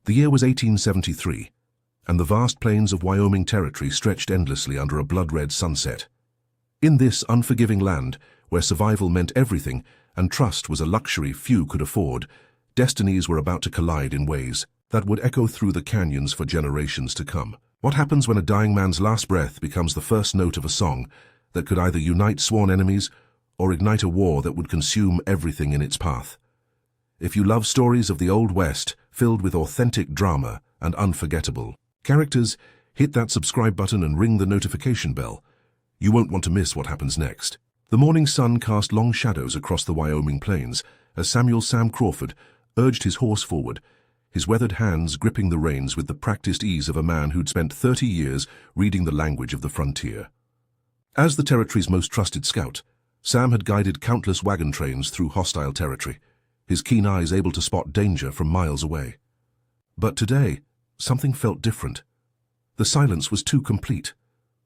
The year was 1873, and the vast plains of Wyoming Territory stretched endlessly under a blood-red sunset. In this unforgiving land, where survival meant everything and trust was a luxury few could afford, destinies were about to collide in ways that would echo through the canyons for generations to come. What happens when a dying man's last breath becomes the first note of a song that could either unite sworn enemies or ignite a war that would consume everything in its path? If you love stories of the Old West filled with authentic drama and unforgettable characters, hit that subscribe button and ring the notification bell. You won't want to miss what happens next. The morning sun cast long shadows across the Wyoming plains as Sam Crawford urged his horse forward, his weathered hands gripping the reins with the practiced ease of a man who'd spent 30 years reading the language of the frontier. As the territory's most trusted scout, Sam had guided countless wagon trains through hostile territory, his keen eyes able to spot danger from miles away. But today, something felt different. The silence was too complete.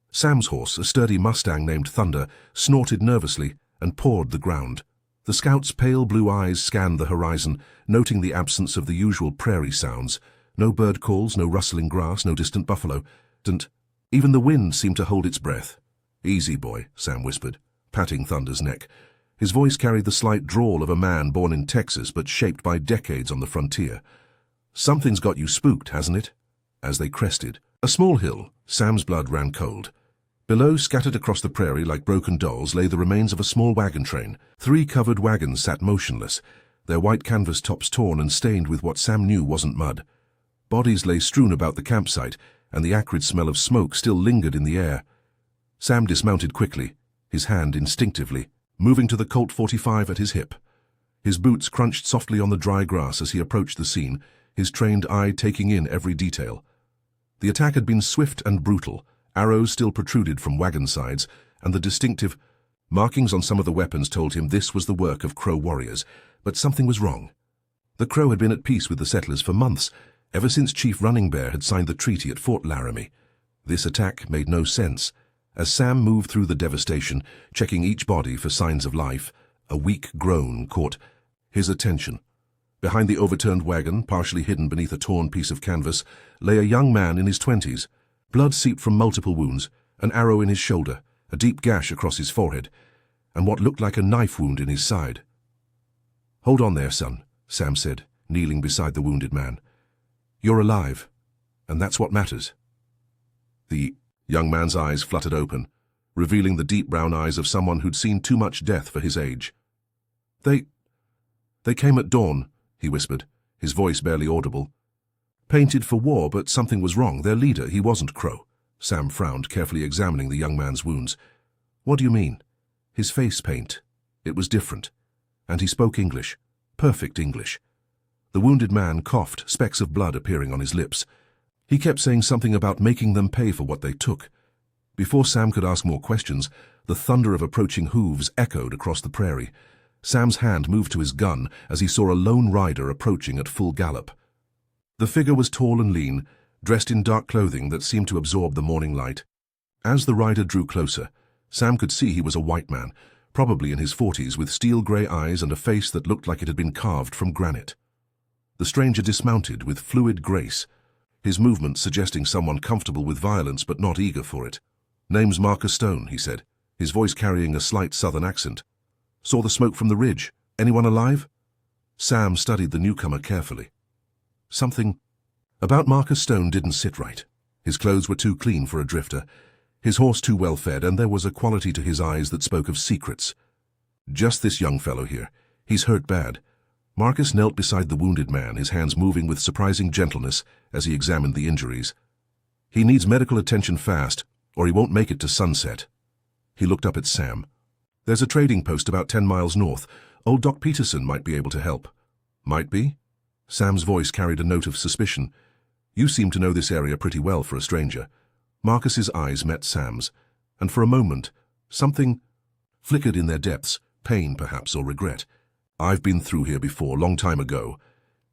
Sam's horse, a sturdy Mustang named Thunder, snorted nervously and pawed the ground. The scout's pale blue eyes scanned the horizon, noting the absence of the usual prairie sounds. No bird calls, no rustling grass, no distant buffalo. Even the wind seemed to hold its breath. "Easy, boy," Sam whispered, patting Thunder's neck. His voice carried the slight drawl of a man born in Texas but shaped by decades on the frontier. "Something's got you spooked, hasn't it?" As they crested a small hill, Sam's blood ran cold. Below, scattered across the prairie like broken dolls, lay the remains of a small wagon train. 3 covered wagons sat motionless, their white canvas tops torn and stained with what Sam knew wasn't mud. Bodies lay strewn about the campsite, and the acrid smell of smoke still lingered in the air. Sam dismounted quickly, his hand instinctively moving to the Colt 45 at his hip. His boots crunched softly on the dry grass as he approached the scene, his trained eye taking in every detail. The attack had been swift and brutal. Arrows still protruded from wagon sides, and the distinctive markings on some of the weapons told him this was the work of Crow warriors. But something was wrong. The Crow had been at peace with the settlers for months, ever since Chief Running Bear had signed the treaty at Fort Laramie. This attack made no sense. As Sam moved through the devastation, checking each body for signs of life, a weak groan caught his attention. Behind the overturned wagon, partially hidden beneath a torn piece of canvas, lay a young man in his 20s. Blood seeped from multiple wounds, an arrow in his shoulder, a deep gash across his forehead, and what looked like a knife wound in his side. "Hold on there, son," Sam said, kneeling beside the wounded man. "You're alive, and that's what matters." The young man's eyes fluttered open, revealing the deep brown eyes of someone who'd seen too much death for his age. They came at dawn," he whispered, his voice barely audible. "Painted for war, but something was wrong. Their leader, he wasn't Crow." Sam frowned, carefully examining the young man's wounds. "What do you mean?" His face paint. It was different. And he spoke English. Perfect English. The wounded man coughed, specks of blood appearing on his lips. He kept saying something about making them pay for what they took. Before Sam could ask more questions, the thunder of approaching hooves echoed across the prairie. Sam's hand moved to his gun as he saw a lone rider approaching at full gallop. The figure was tall and lean, dressed in dark clothing that seemed to absorb the morning light. As the rider drew closer, Sam could see he was a white man, probably in his 40s, with steel-grey eyes and a face that looked like it had been carved from granite. The stranger dismounted with fluid grace, his movements suggesting someone comfortable with violence but not eager for it. "Name's Marcus Stone," he said, his voice carrying a slight southern accent. "Saw the smoke from the ridge. Anyone alive?" Sam studied the newcomer carefully. Something about Marcus Stone didn't sit right. His clothes were too clean for a drifter, his horse too well fed, and there was a quality to his eyes that spoke of secrets. "Just this young fellow here. He's hurt bad." Marcus knelt beside the wounded man, his hands moving with surprising gentleness as he examined the injuries. "He needs medical attention fast, or he won't make it to sunset." He looked up at Sam. "There's a trading post about 10 miles north. Old Doc Peterson might be able to help." "Might be?" Sam's voice carried a note of suspicion. "You seem to know this area pretty well for a stranger." Marcus's eyes met Sam's, and for a moment, something flickered in their depths, pain perhaps or regret. "I've been through here before, long time ago."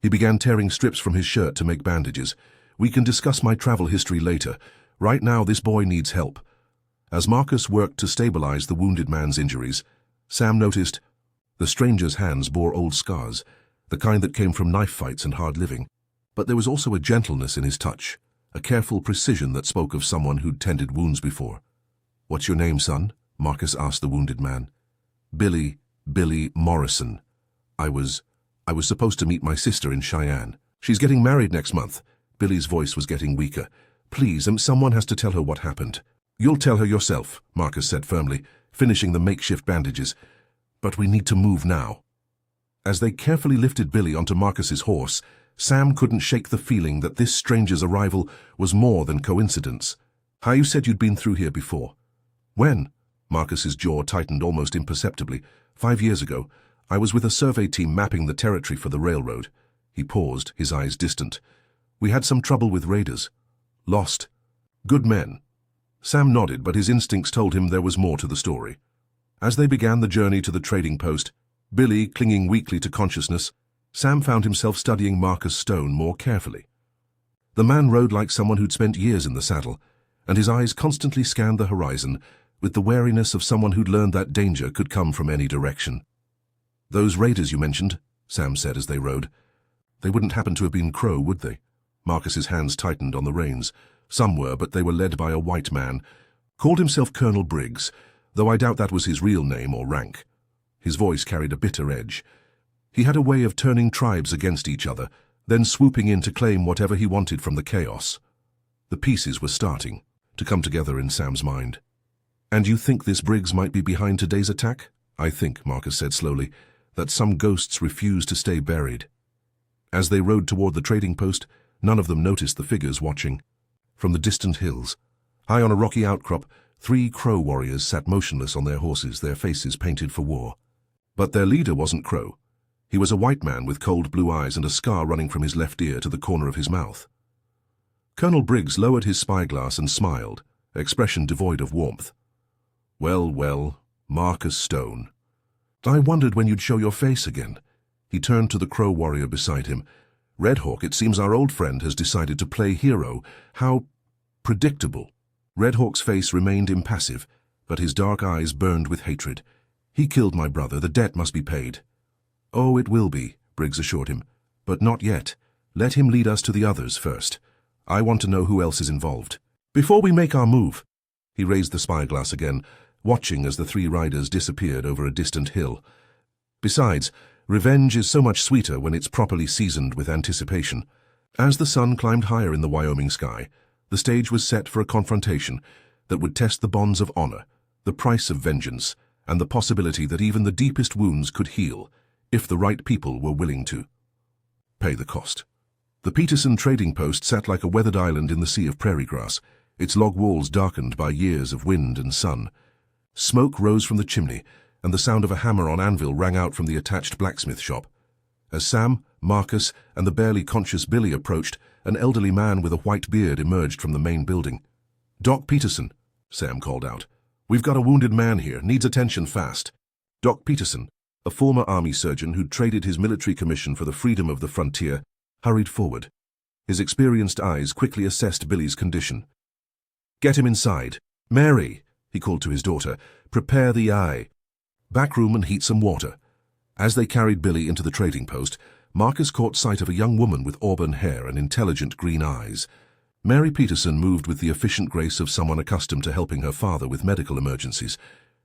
He began tearing strips from his shirt to make bandages. "We can discuss my travel history later. Right now, this boy needs help." As Marcus worked to stabilize the wounded man's injuries, Sam noticed the stranger's hands bore old scars, the kind that came from knife fights and hard living. But there was also a gentleness in his touch, a careful precision that spoke of someone who'd tended wounds before. "What's your name, son?" Marcus asked the wounded man. Billy Morrison. I was supposed to meet my sister in Cheyenne. She's getting married next month." Billy's voice was getting weaker. "Please, someone has to tell her what happened." "You'll tell her yourself," Marcus said firmly, finishing the makeshift bandages. "But we need to move now." As they carefully lifted Billy onto Marcus's horse, Sam couldn't shake the feeling that this stranger's arrival was more than coincidence. "You said you'd been through here before." "When?" Marcus's jaw tightened almost imperceptibly. 5 years ago. I was with a survey team mapping the territory for the railroad." He paused, his eyes distant. "We had some trouble with raiders. Lost. Good men." Sam nodded, but his instincts told him there was more to the story. As they began the journey to the trading post, Billy clinging weakly to consciousness, Sam found himself studying Marcus Stone more carefully. The man rode like someone who'd spent years in the saddle, and his eyes constantly scanned the horizon with the wariness of someone who'd learned that danger could come from any direction. "Those raiders you mentioned," Sam said as they rode. "They wouldn't happen to have been Crow, would they?" Marcus's hands tightened on the reins. "Some were, but they were led by a white man. Called himself Colonel Briggs, though I doubt that was his real name or rank." His voice carried a bitter edge. He had a way of turning tribes against each other, then swooping in to claim whatever he wanted from the chaos. The pieces were starting to come together in Sam's mind. "And you think this Briggs might be behind today's attack?" "I think," Marcus said slowly, "that some ghosts refuse to stay buried." As they rode toward the trading post, none of them noticed the figures watching. From the distant hills, high on a rocky outcrop, 3 Crow warriors sat motionless on their horses, their faces painted for war. But their leader wasn't Crow. He was a white man with cold blue eyes and a scar running from his left ear to the corner of his mouth. Colonel Briggs lowered his spyglass and smiled, expression devoid of warmth. Well, Marcus Stone. I wondered when you'd show your face again." He turned to the Crow warrior beside him. "Red Hawk, it seems our old friend has decided to play hero. How predictable." Red Hawk's face remained impassive, but his dark eyes burned with hatred. "He killed my brother. The debt must be paid." "Oh, it will be," Briggs assured him. "But not yet. Let him lead us to the others first. I want to know who else is involved. Before we make our move." He raised the spyglass again, watching as the 3 riders disappeared over a distant hill. "Besides, revenge is so much sweeter when it's properly seasoned with anticipation." As the sun climbed higher in the Wyoming sky, the stage was set for a confrontation that would test the bonds of honor, the price of vengeance, and the possibility that even the deepest wounds could heal, if the right people were willing to pay the cost. The Peterson trading post sat like a weathered island in the sea of prairie grass, its log walls darkened by years of wind and sun. Smoke rose from the chimney, and the sound of a hammer on anvil rang out from the attached blacksmith shop. As Sam, Marcus, and the barely conscious Billy approached, an elderly man with a white beard emerged from the main building. "Doc Peterson," Sam called out. "We've got a wounded man here, needs attention fast." Doc Peterson, a former army surgeon who'd traded his military commission for the freedom of the frontier, hurried forward. His experienced eyes quickly assessed Billy's condition. "Get him inside. Mary," he called to his daughter, "prepare the eye. Back room and heat some water." As they carried Billy into the trading post, Marcus caught sight of a young woman with auburn hair and intelligent green eyes. Mary Peterson moved with the efficient grace of someone accustomed to helping her father with medical emergencies.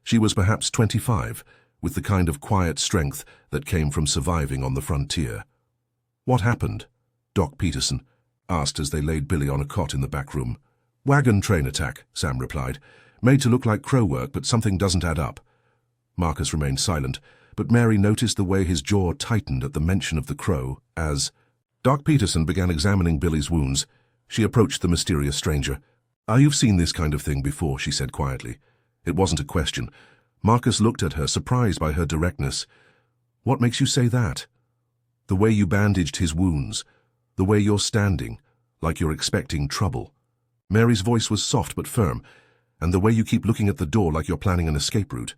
She was perhaps 25, with the kind of quiet strength that came from surviving on the frontier. "What happened?" Doc Peterson asked as they laid Billy on a cot in the back room. "Wagon train attack," Sam replied. "Made to look like crow work, but something doesn't add up." Marcus remained silent, but Mary noticed the way his jaw tightened at the mention of the crow as Doc Peterson began examining Billy's wounds. She approached the mysterious stranger. "You've seen this kind of thing before," she said quietly. It wasn't a question. Marcus looked at her, surprised by her directness. "What makes you say that?" "The way you bandaged his wounds, the way you're standing, like you're expecting trouble." Mary's voice was soft but firm, "and the way you keep looking at the door like you're planning an escape route."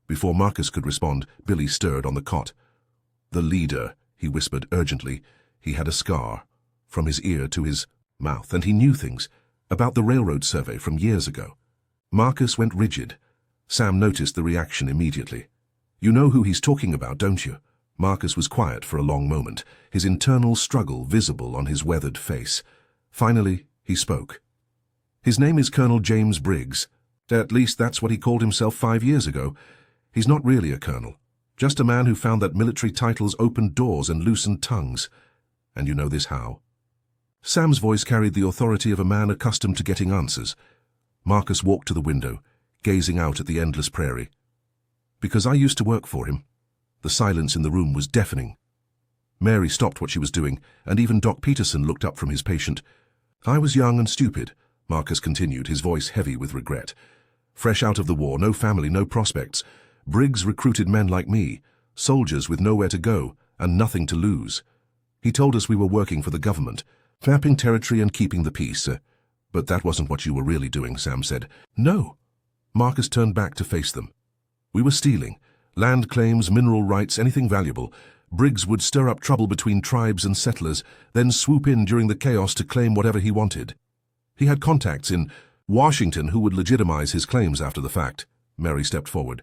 Before Marcus could respond, Billy stirred on the cot. "The leader," he whispered urgently. He had a scar, from his ear to his mouth, and he knew things about the railroad survey from years ago. Marcus went rigid. Sam noticed the reaction immediately. "You know who he's talking about, don't you?" Marcus was quiet for a long moment, his internal struggle visible on his weathered face. Finally, he spoke. His name is Colonel James Briggs. At least that's what he called himself 5 years ago. He's not really a colonel, just a man who found that military titles opened doors and loosened tongues. And you know this how? Sam's voice carried the authority of a man accustomed to getting answers. Marcus walked to the window, gazing out at the endless prairie. Because I used to work for him. The silence in the room was deafening. Mary stopped what she was doing, and even Doc Peterson looked up from his patient. I was young and stupid, Marcus continued, his voice heavy with regret. Fresh out of the war, no family, no prospects. Briggs recruited men like me, soldiers with nowhere to go and nothing to lose. He told us we were working for the government, mapping territory and keeping the peace. But that wasn't what you were really doing, Sam said. No. Marcus turned back to face them. We were stealing. Land claims, mineral rights, anything valuable. Briggs would stir up trouble between tribes and settlers, then swoop in during the chaos to claim whatever he wanted. He had contacts in Washington who would legitimize his claims after the fact. Mary stepped forward.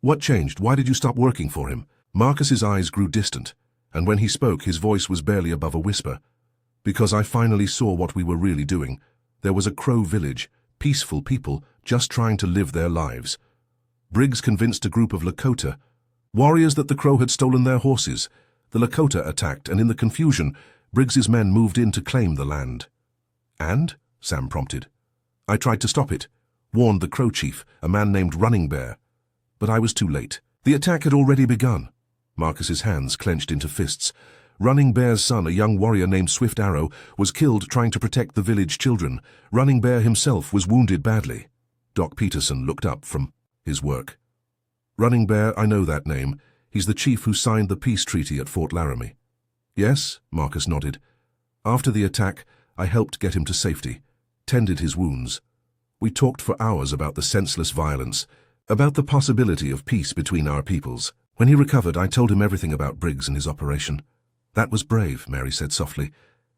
What changed? Why did you stop working for him? Marcus's eyes grew distant, and when he spoke, his voice was barely above a whisper. Because I finally saw what we were really doing. There was a Crow village, peaceful people just trying to live their lives. Briggs convinced a group of Lakota, warriors, that the Crow had stolen their horses. The Lakota attacked, and in the confusion, Briggs's men moved in to claim the land. And? Sam prompted. I tried to stop it, warned the Crow chief, a man named Running Bear. But I was too late. The attack had already begun. Marcus's hands clenched into fists. Running Bear's son, a young warrior named Swift Arrow, was killed trying to protect the village children. Running Bear himself was wounded badly. Doc Peterson looked up from his work. Running Bear, I know that name. He's the chief who signed the peace treaty at Fort Laramie. Yes, Marcus nodded. After the attack, I helped get him to safety, tended his wounds. We talked for hours about the senseless violence, about the possibility of peace between our peoples. When he recovered, I told him everything about Briggs and his operation. That was brave, Mary said softly.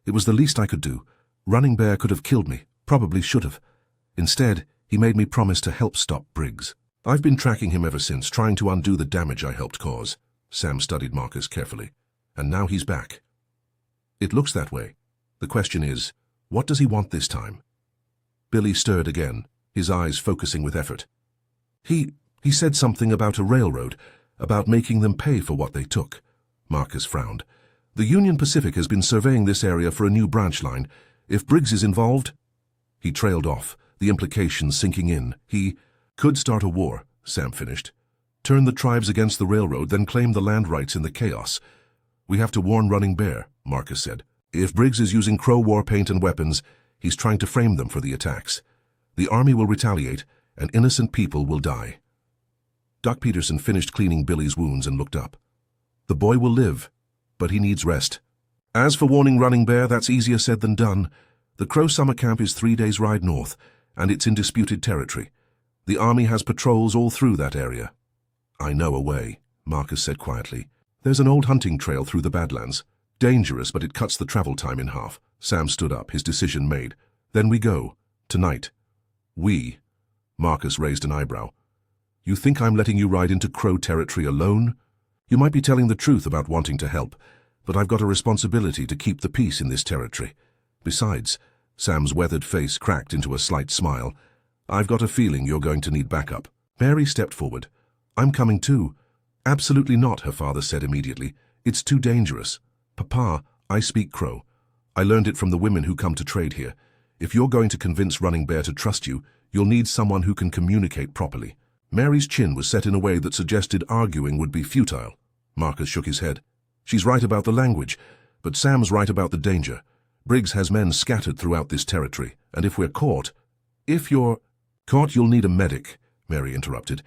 It was the least I could do. Running Bear could have killed me, probably should have. Instead, he made me promise to help stop Briggs. I've been tracking him ever since, trying to undo the damage I helped cause. Sam studied Marcus carefully. And now he's back. It looks that way. The question is, what does he want this time? Billy stirred again, his eyes focusing with effort. He said something about a railroad, about making them pay for what they took. Marcus frowned. The Union Pacific has been surveying this area for a new branch line. If Briggs is involved... He trailed off, the implications sinking in. He could start a war, Sam finished. Turn the tribes against the railroad, then claim the land rights in the chaos. We have to warn Running Bear, Marcus said. If Briggs is using Crow war paint and weapons, he's trying to frame them for the attacks. The army will retaliate, and innocent people will die. Doc Peterson finished cleaning Billy's wounds and looked up. The boy will live, but he needs rest. As for warning Running Bear, that's easier said than done. The Crow summer camp is 3 days' ride north, and it's in disputed territory. The army has patrols all through that area. I know a way, Marcus said quietly. There's an old hunting trail through the Badlands. Dangerous, but it cuts the travel time in half. Sam stood up, his decision made. Then we go. Tonight. We. Marcus raised an eyebrow. You think I'm letting you ride into Crow territory alone? You might be telling the truth about wanting to help, but I've got a responsibility to keep the peace in this territory. Besides, Sam's weathered face cracked into a slight smile. I've got a feeling you're going to need backup. Mary stepped forward. I'm coming too. Absolutely not, her father said immediately. It's too dangerous. Papa, I speak Crow. I learned it from the women who come to trade here. If you're going to convince Running Bear to trust you, you'll need someone who can communicate properly. Mary's chin was set in a way that suggested arguing would be futile. Marcus shook his head. She's right about the language, but Sam's right about the danger. Briggs has men scattered throughout this territory, and if we're caught... If you're caught, you'll need a medic, Mary interrupted.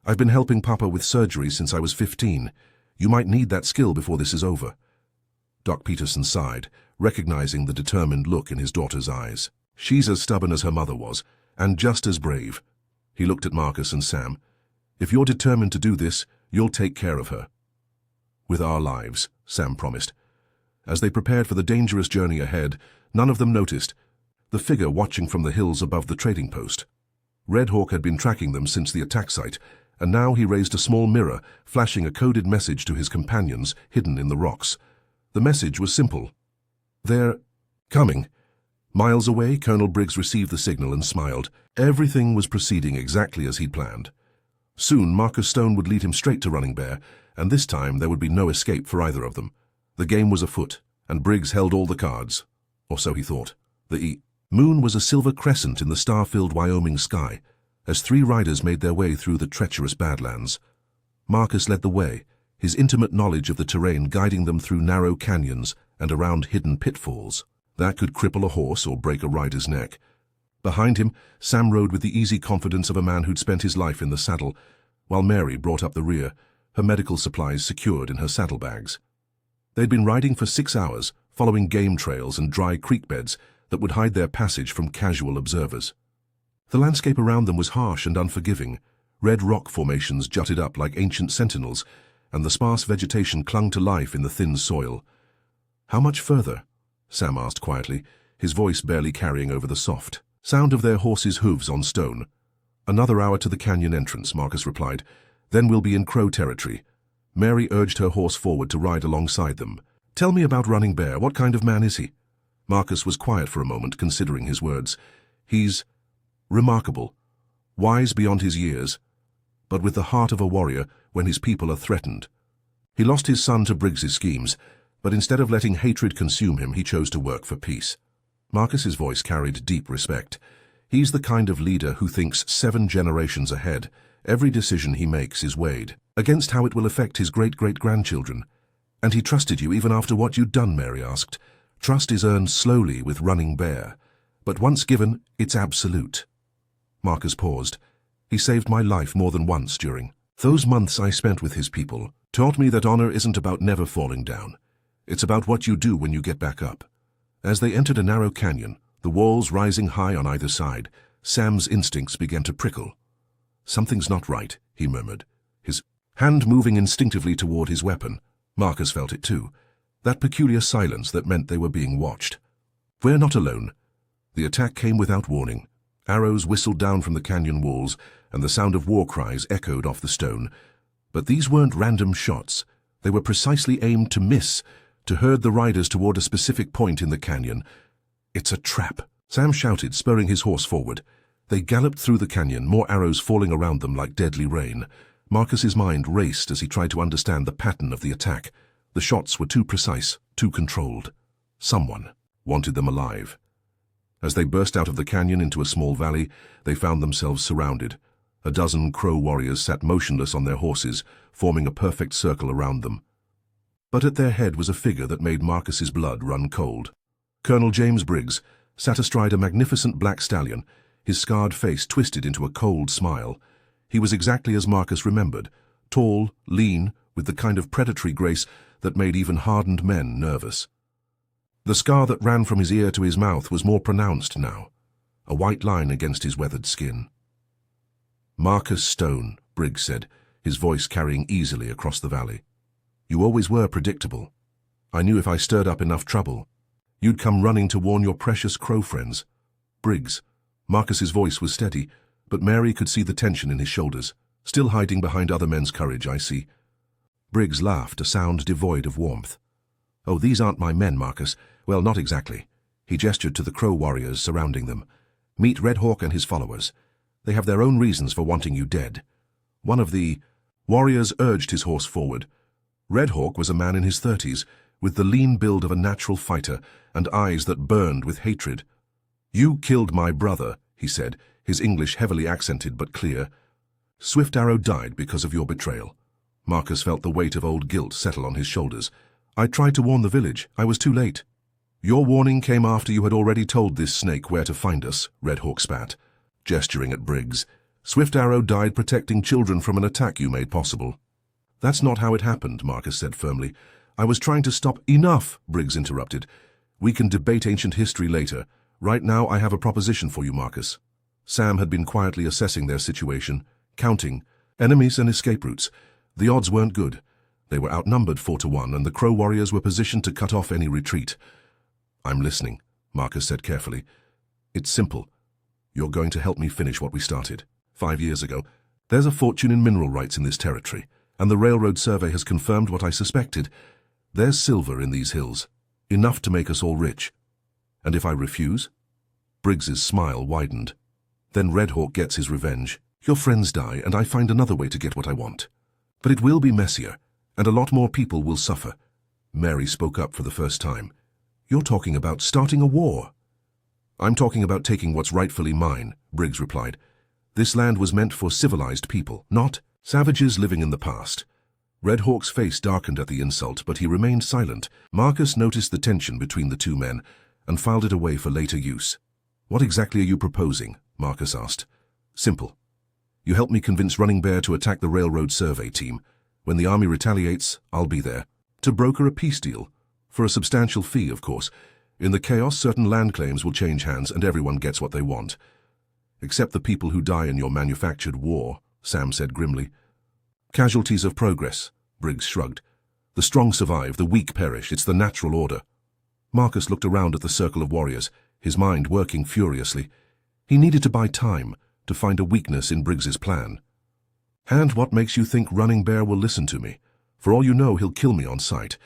I've been helping Papa with surgery since I was 15. You might need that skill before this is over. Doc Peterson sighed, recognizing the determined look in his daughter's eyes. She's as stubborn as her mother was, and just as brave. He looked at Marcus and Sam. If you're determined to do this, you'll take care of her. With our lives, Sam promised. As they prepared for the dangerous journey ahead, none of them noticed the figure watching from the hills above the trading post. Red Hawk had been tracking them since the attack site, and now he raised a small mirror, flashing a coded message to his companions hidden in the rocks. The message was simple. "They're coming." Miles away, Colonel Briggs received the signal and smiled. Everything was proceeding exactly as he'd planned. Soon, Marcus Stone would lead him straight to Running Bear, and this time there would be no escape for either of them. The game was afoot, and Briggs held all the cards. Or so he thought. The moon was a silver crescent in the star-filled Wyoming sky, as three riders made their way through the treacherous Badlands. Marcus led the way, his intimate knowledge of the terrain guiding them through narrow canyons and around hidden pitfalls that could cripple a horse or break a rider's neck. Behind him, Sam rode with the easy confidence of a man who'd spent his life in the saddle, while Mary brought up the rear, her medical supplies secured in her saddlebags. They'd been riding for 6 hours, following game trails and dry creek beds that would hide their passage from casual observers. The landscape around them was harsh and unforgiving. Red rock formations jutted up like ancient sentinels, and the sparse vegetation clung to life in the thin soil. "How much further?" Sam asked quietly, his voice barely carrying over the soft sound of their horses' hooves on stone. "Another hour to the canyon entrance," Marcus replied. "Then we'll be in Crow territory." Mary urged her horse forward to ride alongside them. "Tell me about Running Bear. What kind of man is he?" Marcus was quiet for a moment, considering his words. "He's remarkable, wise beyond his years, but with the heart of a warrior when his people are threatened. He lost his son to Briggs's schemes, but instead of letting hatred consume him, he chose to work for peace." Marcus's voice carried deep respect. "He's the kind of leader who thinks 7 generations ahead. Every decision he makes is weighed against how it will affect his great-great-grandchildren." "And he trusted you even after what you'd done?" Mary asked. "Trust is earned slowly with Running Bear, but once given, it's absolute." Marcus paused. "He saved my life more than once during those months I spent with his people. Taught me that honor isn't about never falling down. It's about what you do when you get back up." As they entered a narrow canyon, the walls rising high on either side, Sam's instincts began to prickle. "Something's not right," he murmured, his hand moving instinctively toward his weapon. Marcus felt it too, that peculiar silence that meant they were being watched. "We're not alone." The attack came without warning. Arrows whistled down from the canyon walls, and the sound of war cries echoed off the stone. But these weren't random shots. They were precisely aimed to miss, to herd the riders toward a specific point in the canyon. "It's a trap," Sam shouted, spurring his horse forward. They galloped through the canyon, more arrows falling around them like deadly rain. Marcus's mind raced as he tried to understand the pattern of the attack. The shots were too precise, too controlled. Someone wanted them alive. As they burst out of the canyon into a small valley, they found themselves surrounded. A dozen Crow warriors sat motionless on their horses, forming a perfect circle around them. But at their head was a figure that made Marcus's blood run cold. Colonel James Briggs sat astride a magnificent black stallion, his scarred face twisted into a cold smile. He was exactly as Marcus remembered, tall, lean, with the kind of predatory grace that made even hardened men nervous. The scar that ran from his ear to his mouth was more pronounced now, a white line against his weathered skin. "Marcus Stone," Briggs said, his voice carrying easily across the valley. "You always were predictable. I knew if I stirred up enough trouble, you'd come running to warn your precious Crow friends." "Briggs." Marcus's voice was steady, but Mary could see the tension in his shoulders. "Still hiding behind other men's courage, I see." Briggs laughed, a sound devoid of warmth. "Oh, these aren't my men, Marcus. Well, not exactly." He gestured to the Crow warriors surrounding them. "Meet Red Hawk and his followers. They have their own reasons for wanting you dead." One of the warriors urged his horse forward. Red Hawk was a man in his 30s, with the lean build of a natural fighter and eyes that burned with hatred. "You killed my brother," he said, his English heavily accented but clear. "Swift Arrow died because of your betrayal." Marcus felt the weight of old guilt settle on his shoulders. "I tried to warn the village. I was too late." "Your warning came after you had already told this snake where to find us," Red Hawk spat, gesturing at Briggs. "Swift Arrow died protecting children from an attack you made possible." "That's not how it happened," Marcus said firmly. "I was trying to stop—" "Enough," Briggs interrupted. "We can debate ancient history later. Right now I have a proposition for you, Marcus." Sam had been quietly assessing their situation, counting enemies and escape routes. The odds weren't good. They were outnumbered 4-1, and the Crow warriors were positioned to cut off any retreat. "I'm listening," Marcus said carefully. "It's simple. You're going to help me finish what we started 5 years ago." There's a fortune in mineral rights in this territory, and the railroad survey has confirmed what I suspected. There's silver in these hills, enough to make us all rich. And if I refuse? Briggs's smile widened. Then Red Hawk gets his revenge. Your friends die, and I find another way to get what I want. But it will be messier, and a lot more people will suffer. Mary spoke up for the first time. You're talking about starting a war. I'm talking about taking what's rightfully mine, Briggs replied. This land was meant for civilized people, not savages living in the past. Red Hawk's face darkened at the insult, but he remained silent. Marcus noticed the tension between the two men and filed it away for later use. What exactly are you proposing? Marcus asked. Simple. You help me convince Running Bear to attack the railroad survey team. When the army retaliates, I'll be there. To broker a peace deal. For a substantial fee, of course. In the chaos, certain land claims will change hands and everyone gets what they want. Except the people who die in your manufactured war, Sam said grimly. Casualties of progress, Briggs shrugged. The strong survive, the weak perish. It's the natural order. Marcus looked around at the circle of warriors, his mind working furiously. He needed to buy time to find a weakness in Briggs's plan. And what makes you think Running Bear will listen to me? For all you know, he'll kill me on sight.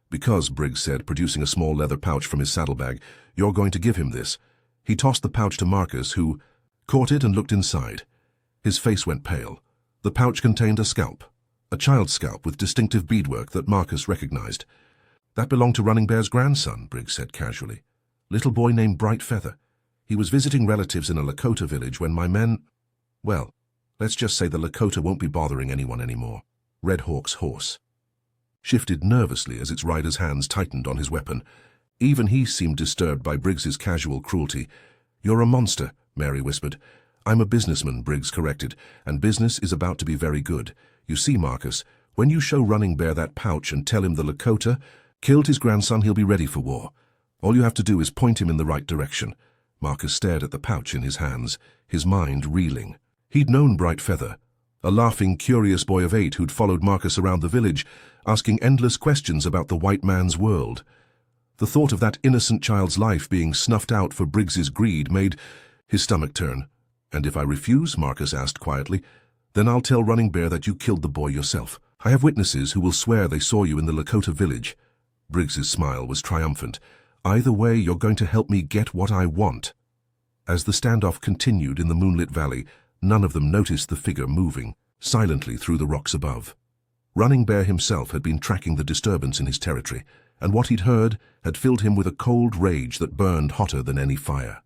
Because, Briggs said, producing a small leather pouch from his saddlebag, you're going to give him this. He tossed the pouch to Marcus, who caught it and looked inside. His face went pale. The pouch contained a scalp, a child's scalp with distinctive beadwork that Marcus recognized. That belonged to Running Bear's grandson, Briggs said casually. Little boy named Bright Feather. He was visiting relatives in a Lakota village when my men... Well, let's just say the Lakota won't be bothering anyone anymore. Red Hawk's horse shifted nervously as its rider's hands tightened on his weapon. Even he seemed disturbed by Briggs's casual cruelty. You're a monster, Mary whispered. I'm a businessman, Briggs corrected, and business is about to be very good. You see, Marcus, when you show Running Bear that pouch and tell him the Lakota killed his grandson, he'll be ready for war. All you have to do is point him in the right direction. Marcus stared at the pouch in his hands, his mind reeling. He'd known Bright Feather, a laughing, curious boy of 8 who'd followed Marcus around the village, asking endless questions about the white man's world. The thought of that innocent child's life being snuffed out for Briggs's greed made his stomach turn. And if I refuse, Marcus asked quietly, then I'll tell Running Bear that you killed the boy yourself. I have witnesses who will swear they saw you in the Lakota village. Briggs's smile was triumphant. Either way, you're going to help me get what I want. As the standoff continued in the moonlit valley, none of them noticed the figure moving silently through the rocks above. Running Bear himself had been tracking the disturbance in his territory, and what he'd heard had filled him with a cold rage that burned hotter than any fire.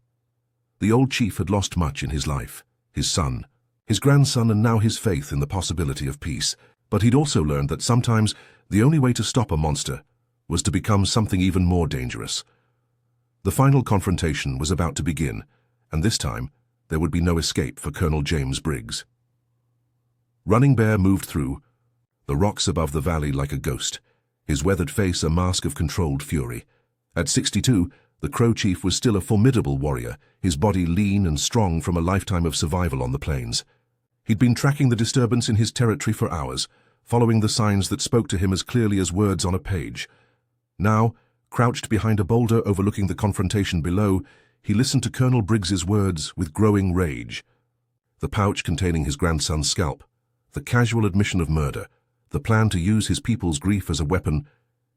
The old chief had lost much in his life, his son, his grandson, and now his faith in the possibility of peace. But he'd also learned that sometimes the only way to stop a monster was to become something even more dangerous. The final confrontation was about to begin, and this time there would be no escape for Colonel James Briggs. Running Bear moved through the rocks above the valley like a ghost, his weathered face a mask of controlled fury. At 62, the Crow Chief was still a formidable warrior, his body lean and strong from a lifetime of survival on the plains. He'd been tracking the disturbance in his territory for hours, following the signs that spoke to him as clearly as words on a page. Now, crouched behind a boulder overlooking the confrontation below, he listened to Colonel Briggs's words with growing rage. The pouch containing his grandson's scalp, the casual admission of murder, the plan to use his people's grief as a weapon,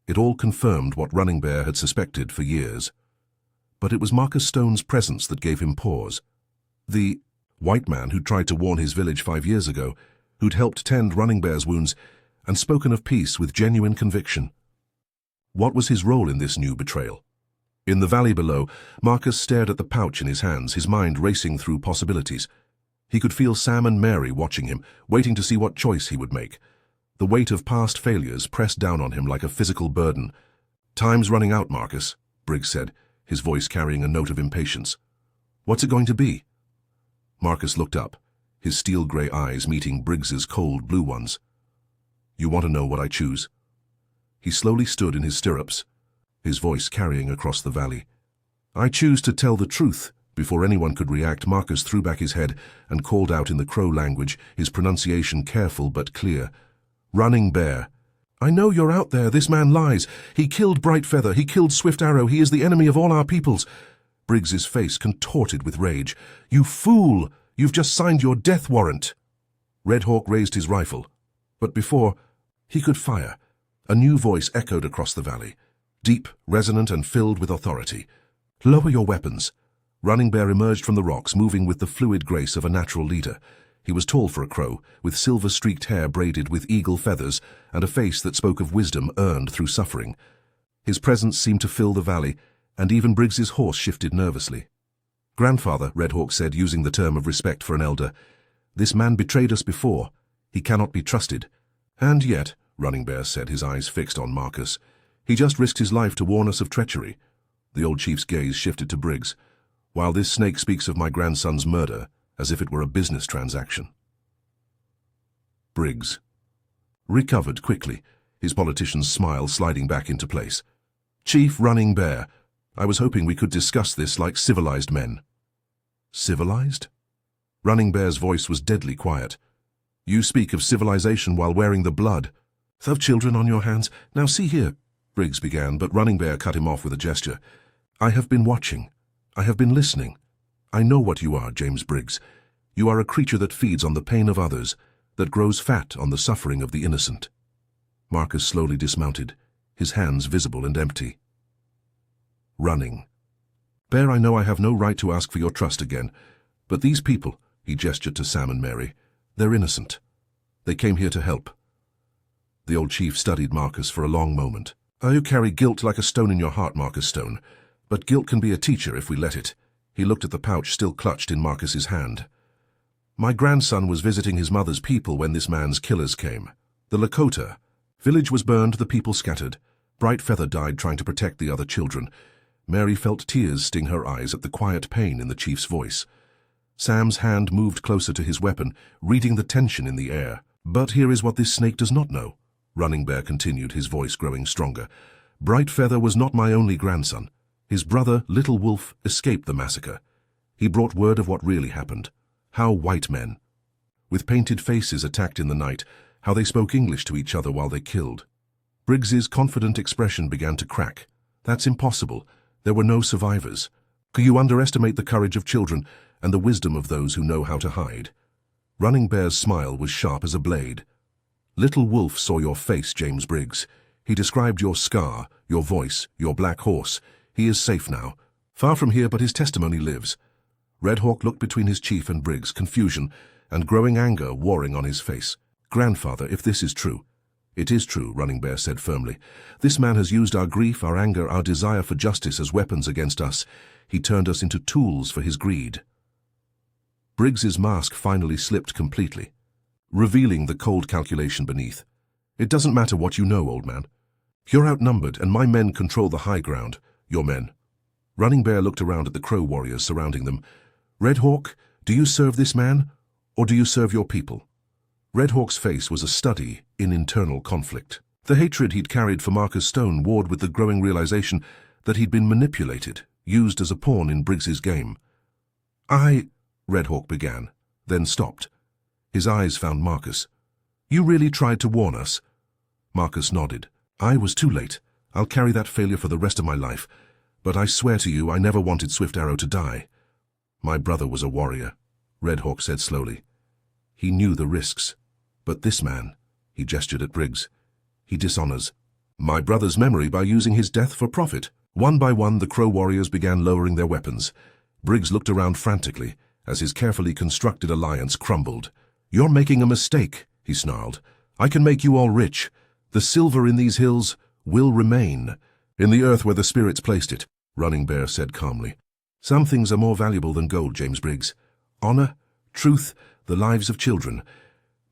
it all confirmed what Running Bear had suspected for years. But it was Marcus Stone's presence that gave him pause. The white man who'd tried to warn his village 5 years ago, who'd helped tend Running Bear's wounds and spoken of peace with genuine conviction. What was his role in this new betrayal? In the valley below, Marcus stared at the pouch in his hands, his mind racing through possibilities. He could feel Sam and Mary watching him, waiting to see what choice he would make. The weight of past failures pressed down on him like a physical burden. Time's running out, Marcus, Briggs said, his voice carrying a note of impatience. What's it going to be? Marcus looked up, his steel-gray eyes meeting Briggs's cold blue ones. You want to know what I choose? He slowly stood in his stirrups, his voice carrying across the valley. I choose to tell the truth. Before anyone could react, Marcus threw back his head and called out in the Crow language, his pronunciation careful but clear. Running Bear. I know you're out there. This man lies. He killed Bright Feather. He killed Swift Arrow. He is the enemy of all our peoples. Briggs's face contorted with rage. You fool! You've just signed your death warrant. Red Hawk raised his rifle, but before he could fire, a new voice echoed across the valley, deep, resonant, and filled with authority. "Lower your weapons." Running Bear emerged from the rocks, moving with the fluid grace of a natural leader. He was tall for a crow, with silver-streaked hair braided with eagle feathers and a face that spoke of wisdom earned through suffering. His presence seemed to fill the valley, and even Briggs's horse shifted nervously. "Grandfather," Red Hawk said, using the term of respect for an elder, "this man betrayed us before. He cannot be trusted." "And yet," Running Bear said, his eyes fixed on Marcus, "he just risked his life to warn us of treachery." The old chief's gaze shifted to Briggs. "While this snake speaks of my grandson's murder, as if it were a business transaction." Briggs recovered quickly, his politician's smile sliding back into place. "Chief Running Bear, I was hoping we could discuss this like civilized men." "Civilized?" Running Bear's voice was deadly quiet. "You speak of civilization while wearing the blood of children on your hands. Now see here," Briggs began, but Running Bear cut him off with a gesture. "I have been watching. I have been listening. I know what you are, James Briggs. You are a creature that feeds on the pain of others, that grows fat on the suffering of the innocent." Marcus slowly dismounted, his hands visible and empty. "Running Bear, I know I have no right to ask for your trust again, but these people," he gestured to Sam and Mary, "they're innocent. They came here to help." The old chief studied Marcus for a long moment. "You carry guilt like a stone in your heart, Marcus Stone, but guilt can be a teacher if we let it." He looked at the pouch still clutched in Marcus's hand. "My grandson was visiting his mother's people when this man's killers came. The Lakota village was burned, the people scattered. Bright Feather died trying to protect the other children." Mary felt tears sting her eyes at the quiet pain in the chief's voice. Sam's hand moved closer to his weapon, reading the tension in the air. "But here is what this snake does not know," Running Bear continued, his voice growing stronger. "Bright Feather was not my only grandson. His brother, Little Wolf, escaped the massacre. He brought word of what really happened. How white men, with painted faces, attacked in the night, how they spoke English to each other while they killed." Briggs's confident expression began to crack. "That's impossible. There were no survivors. You underestimate the courage of children and the wisdom of those who know how to hide." Running Bear's smile was sharp as a blade. "Little Wolf saw your face, James Briggs. He described your scar, your voice, your black horse. He is safe now. Far from here, but his testimony lives." Red Hawk looked between his chief and Briggs, confusion and growing anger warring on his face. "Grandfather, if this is true—" "It is true," Running Bear said firmly. "This man has used our grief, our anger, our desire for justice as weapons against us. He turned us into tools for his greed." Briggs's mask finally slipped completely, revealing the cold calculation beneath. "It doesn't matter what you know, old man. You're outnumbered, and my men control the high ground. Your men." Running Bear looked around at the Crow warriors surrounding them. "Red Hawk, do you serve this man, or do you serve your people?" Red Hawk's face was a study in internal conflict. The hatred he'd carried for Marcus Stone warred with the growing realization that he'd been manipulated, used as a pawn in Briggs's game. Red Hawk began, then stopped. His eyes found Marcus. "You really tried to warn us?" Marcus nodded. "I was too late. I'll carry that failure for the rest of my life. But I swear to you, I never wanted Swift Arrow to die." "My brother was a warrior," Red Hawk said slowly. "He knew the risks. But this man," he gestured at Briggs, "he dishonors my brother's memory by using his death for profit." One by one, the Crow warriors began lowering their weapons. Briggs looked around frantically as his carefully constructed alliance crumbled. "You're making a mistake," he snarled. "I can make you all rich. The silver in these hills will remain in the earth where the spirits placed it," Running Bear said calmly. "Some things are more valuable than gold, James Briggs. Honor, truth, the lives of children."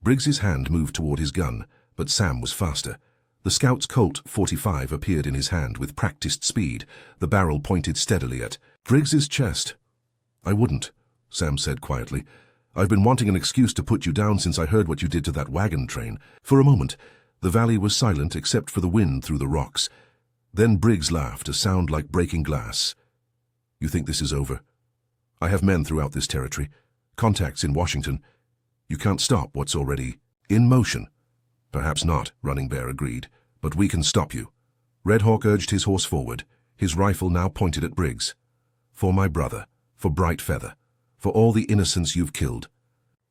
Briggs's hand moved toward his gun, but Sam was faster. The scout's Colt .45 appeared in his hand with practiced speed, the barrel pointed steadily at Briggs's chest. "I wouldn't," Sam said quietly. "I've been wanting an excuse to put you down since I heard what you did to that wagon train." For a moment, the valley was silent except for the wind through the rocks. Then Briggs laughed, a sound like breaking glass. "You think this is over? I have men throughout this territory, contacts in Washington. You can't stop what's already in motion." "Perhaps not," Running Bear agreed, "but we can stop you." Red Hawk urged his horse forward, his rifle now pointed at Briggs. "For my brother, for Bright Feather, for all the innocents you've killed.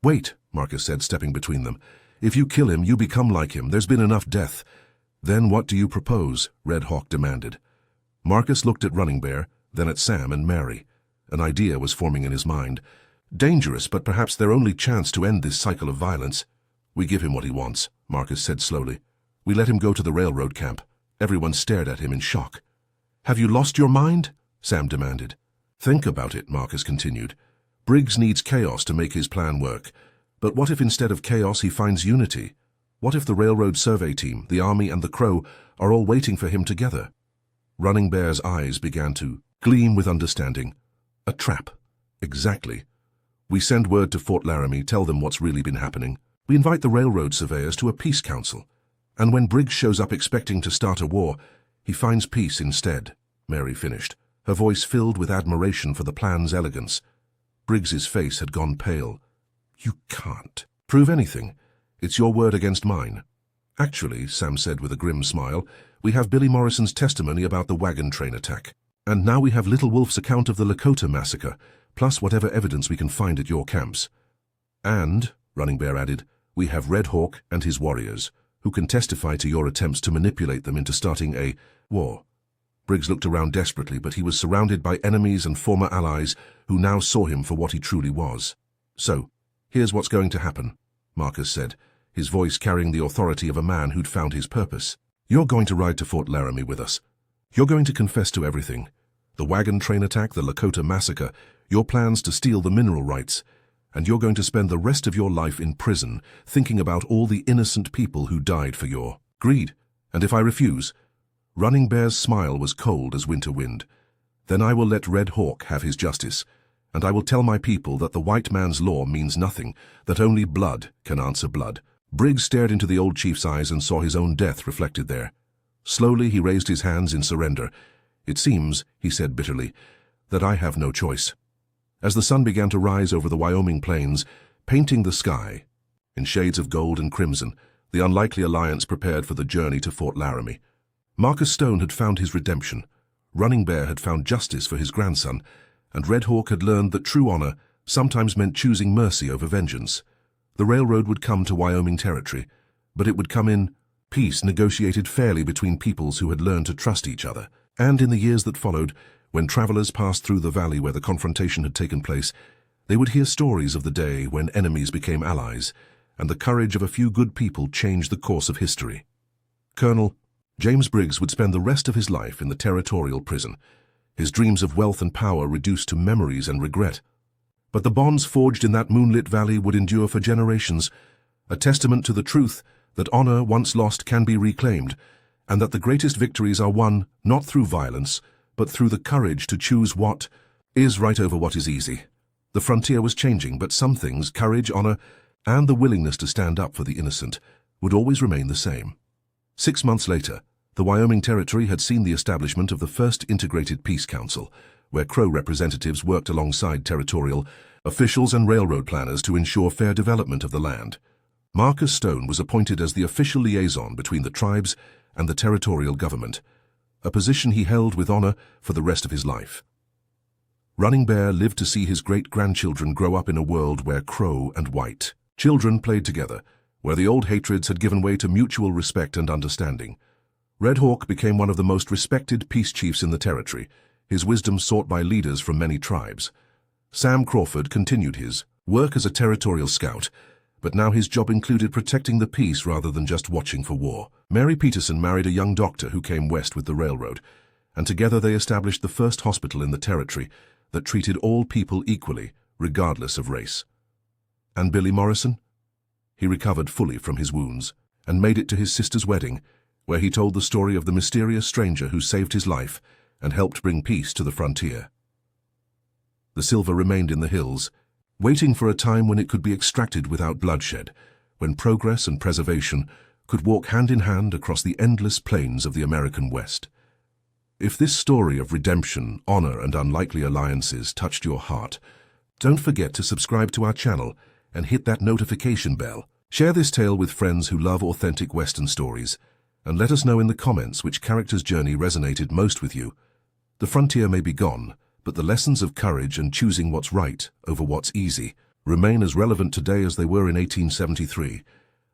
Wait, Marcus said, stepping between them. If you kill him, you become like him. There's been enough death. Then what do you propose? Red Hawk demanded. Marcus looked at Running Bear, then at Sam and Mary. An idea was forming in his mind. Dangerous, but perhaps their only chance to end this cycle of violence. We give him what he wants, Marcus said slowly. We let him go to the railroad camp. Everyone stared at him in shock. Have you lost your mind? Sam demanded. Think about it, Marcus continued. Briggs needs chaos to make his plan work. But what if instead of chaos he finds unity? What if the railroad survey team, the army and the Crow are all waiting for him together? Running Bear's eyes began to gleam with understanding. A trap. Exactly. We send word to Fort Laramie, tell them what's really been happening. We invite the railroad surveyors to a peace council. And when Briggs shows up expecting to start a war, he finds peace instead, Mary finished, her voice filled with admiration for the plan's elegance. Briggs's face had gone pale. You can't prove anything. It's your word against mine. Actually, Sam said with a grim smile, we have Billy Morrison's testimony about the wagon train attack. And now we have Little Wolf's account of the Lakota massacre, plus whatever evidence we can find at your camps. And, Running Bear added, we have Red Hawk and his warriors, who can testify to your attempts to manipulate them into starting a war. Briggs looked around desperately, but he was surrounded by enemies and former allies who now saw him for what he truly was. So, here's what's going to happen, Marcus said, his voice carrying the authority of a man who'd found his purpose. You're going to ride to Fort Laramie with us. You're going to confess to everything. The wagon train attack, the Lakota massacre, your plans to steal the mineral rights, and you're going to spend the rest of your life in prison thinking about all the innocent people who died for your greed. And if I refuse? Running Bear's smile was cold as winter wind. Then I will let Red Hawk have his justice, and I will tell my people that the white man's law means nothing, that only blood can answer blood. Briggs stared into the old chief's eyes and saw his own death reflected there. Slowly he raised his hands in surrender. It seems, he said bitterly, that I have no choice. As the sun began to rise over the Wyoming plains, painting the sky in shades of gold and crimson, the unlikely alliance prepared for the journey to Fort Laramie. Marcus Stone had found his redemption, Running Bear had found justice for his grandson, and Red Hawk had learned that true honor sometimes meant choosing mercy over vengeance. The railroad would come to Wyoming Territory, but it would come in peace negotiated fairly between peoples who had learned to trust each other. And in the years that followed, when travelers passed through the valley where the confrontation had taken place, they would hear stories of the day when enemies became allies, and the courage of a few good people changed the course of history. Colonel James Briggs would spend the rest of his life in the territorial prison, his dreams of wealth and power reduced to memories and regret. But the bonds forged in that moonlit valley would endure for generations, a testament to the truth that honor once lost can be reclaimed, and that the greatest victories are won not through violence, but through the courage to choose what is right over what is easy. The frontier was changing, but some things, courage, honor, and the willingness to stand up for the innocent, would always remain the same. 6 months later, the Wyoming Territory had seen the establishment of the first Integrated Peace Council, where Crow representatives worked alongside territorial officials and railroad planners to ensure fair development of the land. Marcus Stone was appointed as the official liaison between the tribes and the territorial government, a position he held with honor for the rest of his life. Running Bear lived to see his great-grandchildren grow up in a world where Crow and white children played together, where the old hatreds had given way to mutual respect and understanding. Red Hawk became one of the most respected peace chiefs in the territory, his wisdom sought by leaders from many tribes. Sam Crawford continued his work as a territorial scout, but now his job included protecting the peace rather than just watching for war. Mary Peterson married a young doctor who came west with the railroad, and together they established the first hospital in the territory that treated all people equally, regardless of race. And Billy Morrison? He recovered fully from his wounds and made it to his sister's wedding, where he told the story of the mysterious stranger who saved his life and helped bring peace to the frontier. The silver remained in the hills, waiting for a time when it could be extracted without bloodshed, when progress and preservation could walk hand in hand across the endless plains of the American West. If this story of redemption, honor, and unlikely alliances touched your heart, don't forget to subscribe to our channel and hit that notification bell. Share this tale with friends who love authentic Western stories, and let us know in the comments which character's journey resonated most with you. The frontier may be gone, but the lessons of courage and choosing what's right over what's easy remain as relevant today as they were in 1873.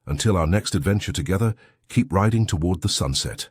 Until our next adventure together, keep riding toward the sunset.